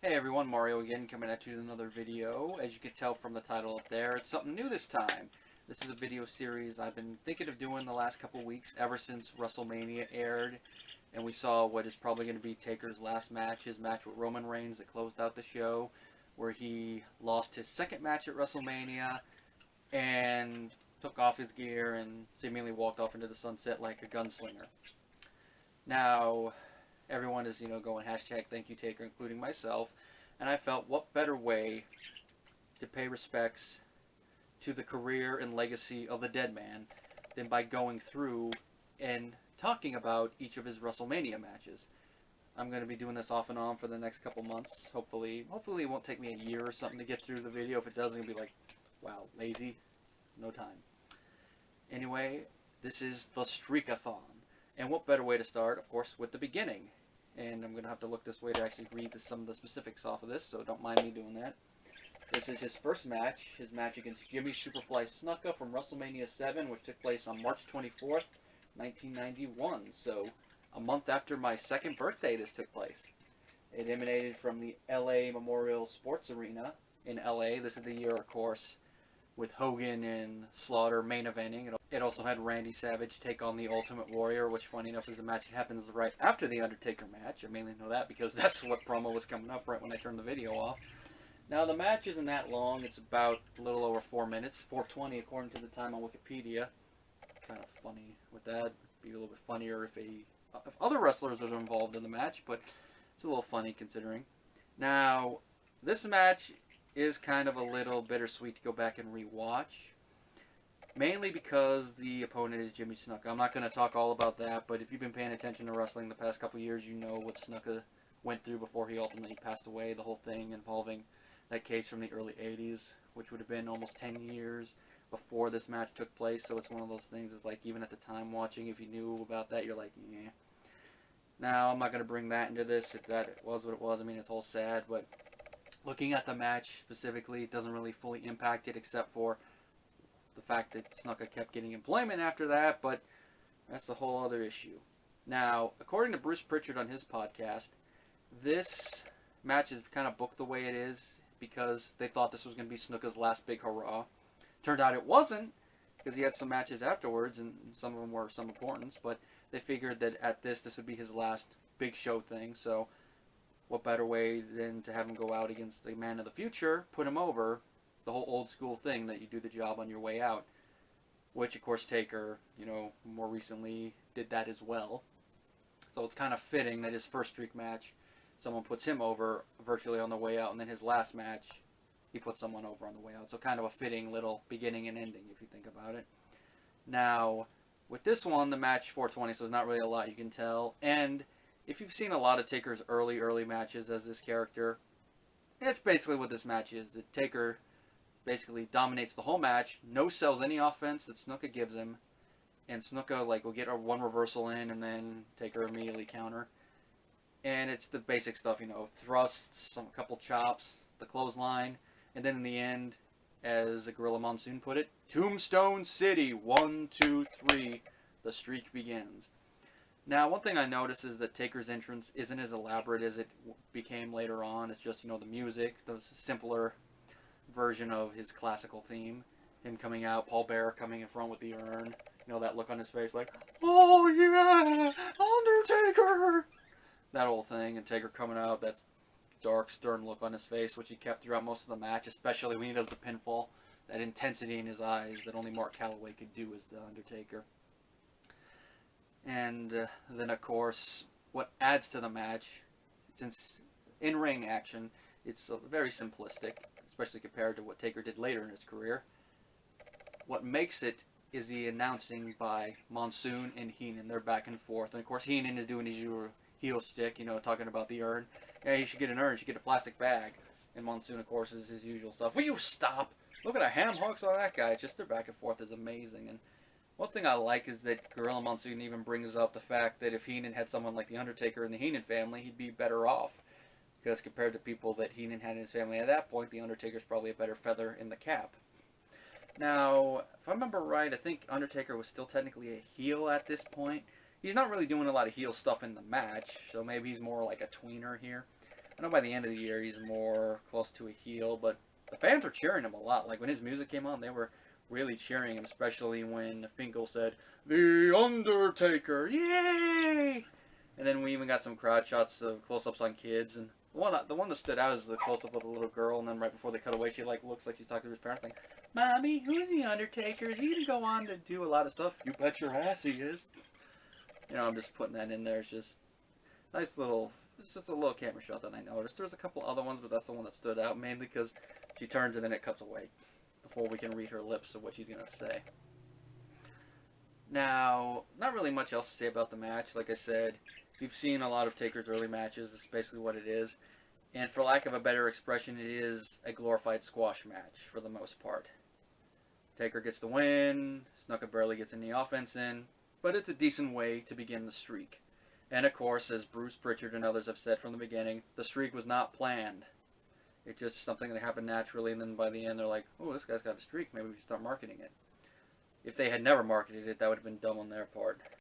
Hey everyone, Mario again, coming at you with another video. As you can tell from the title up there, it's something new this time. This is a video series I've been thinking of doing the last couple weeks, ever since WrestleMania aired, and we saw what is probably going to be Taker's last match, his match with Roman Reigns that closed out the show, where he lost his second match at WrestleMania, and took off his gear and seemingly walked off into the sunset like a gunslinger. Now, everyone is, going hashtag thank you Taker, including myself. And I felt, what better way to pay respects to the career and legacy of the dead man than by going through and talking about each of his WrestleMania matches. I'm going to be doing this off and on for the next couple months. Hopefully it won't take me a year or something to get through the video. If it does, it'll be like, wow, lazy, no time. Anyway, this is the Streak-A-Thon. And what better way to start, of course, with the beginning. And I'm going to have to look this way to actually read some of the specifics off of this, so don't mind me doing that. This is his first match, his match against Jimmy Superfly Snuka from WrestleMania 7, which took place on March 24th, 1991. So, a month after my second birthday this took place. It emanated from the LA Memorial Sports Arena in LA. This is the year, of course, with Hogan and Slaughter main eventing. It also had Randy Savage take on the Ultimate Warrior, which, funny enough, is the match that happens right after the Undertaker match. I mainly know that because that's what promo was coming up right when I turned the video off. Now, the match isn't that long. It's about a little over 4 minutes, 4:20 according to the time on Wikipedia. Kind of funny with that. It'd be a little bit funnier if other wrestlers were involved in the match, but it's a little funny considering. Now, this match is kind of a little bittersweet to go back and rewatch. Mainly because the opponent is Jimmy Snuka. I'm not going to talk all about that, but if you've been paying attention to wrestling the past couple years, you know what Snuka went through before he ultimately passed away. The whole thing involving that case from the early 80s, which would have been almost 10 years before this match took place. So it's one of those things, it's like even at the time watching, if you knew about that, you're like, yeah. Now, I'm not going to bring that into this, if that was what it was. I mean, it's all sad, but looking at the match specifically, it doesn't really fully impact it, except for the fact that Snuka kept getting employment after that, but that's a whole other issue. Now, according to Bruce Pritchard on his podcast, this match is kind of booked the way it is because they thought this was going to be Snuka's last big hurrah. Turned out it wasn't, because he had some matches afterwards, and some of them were of some importance, but they figured that at this would be his last big show thing, so what better way than to have him go out against the man of the future, put him over, the whole old school thing that you do the job on your way out, which of course Taker, more recently did that as well. So it's kind of fitting that his first streak match, someone puts him over virtually on the way out, and then his last match, he puts someone over on the way out. So kind of a fitting little beginning and ending if you think about it. Now, with this one, the match 4:20, so there's not really a lot you can tell. And if you've seen a lot of Taker's early matches as this character, it's basically what this match is. The Taker basically dominates the whole match, no sells any offense that Snuka gives him, and Snuka will get one reversal in and then Taker immediately counter. And it's the basic stuff, thrusts, a couple chops, the clothesline, and then in the end, as the Gorilla Monsoon put it, Tombstone City, 1, 2, 3, the streak begins. Now, one thing I noticed is that Taker's entrance isn't as elaborate as it became later on. It's just, the music, the simpler version of his classical theme. Him coming out, Paul Bearer coming in front with the urn. That look on his face like, oh yeah, Undertaker! That whole thing, and Taker coming out, that dark, stern look on his face, which he kept throughout most of the match, especially when he does the pinfall. That intensity in his eyes that only Mark Calloway could do as the Undertaker. And then, of course, what adds to the match, since in-ring action, it's very simplistic, especially compared to what Taker did later in his career. What makes it is the announcing by Monsoon and Heenan. They're back and forth. And, of course, Heenan is doing his usual heel stick, talking about the urn. Yeah, you should get an urn. You should get a plastic bag. And Monsoon, of course, is his usual stuff. Will you stop? Look at the ham hocks on that guy. Just their back and forth is amazing. And one thing I like is that Gorilla Monsoon even brings up the fact that if Heenan had someone like the Undertaker in the Heenan family, he'd be better off. Because compared to people that Heenan had in his family at that point, the Undertaker's probably a better feather in the cap. Now, if I remember right, I think Undertaker was still technically a heel at this point. He's not really doing a lot of heel stuff in the match, so maybe he's more like a tweener here. I know by the end of the year he's more close to a heel, but the fans were cheering him a lot. Like when his music came on, they were really cheering him, especially when Finkel said, "The Undertaker, yay!" And then we even got some crowd shots of close-ups on kids, and the one that stood out is the close-up of the little girl, and then right before they cut away, she like looks like she's talking to his parents, like, "Mommy, who's the Undertaker? Is he gonna go on to do a lot of stuff?" "You bet your ass he is." You know, I'm just putting that in there. It's just nice little. It's just a little camera shot that I noticed. There's a couple other ones, but that's the one that stood out mainly because she turns and then it cuts away before we can read her lips of what she's gonna say. Now, not really much else to say about the match. Like I said, if you've seen a lot of Taker's early matches, this is basically what it is. And for lack of a better expression, it is a glorified squash match for the most part. Taker gets the win, Snuka barely gets any offense in, but it's a decent way to begin the streak. And of course, as Bruce Pritchard and others have said from the beginning, the streak was not planned. It's just something that happened naturally, and then by the end they're like, "Oh, this guy's got a streak, maybe we should start marketing it." If they had never marketed it, that would have been dumb on their part.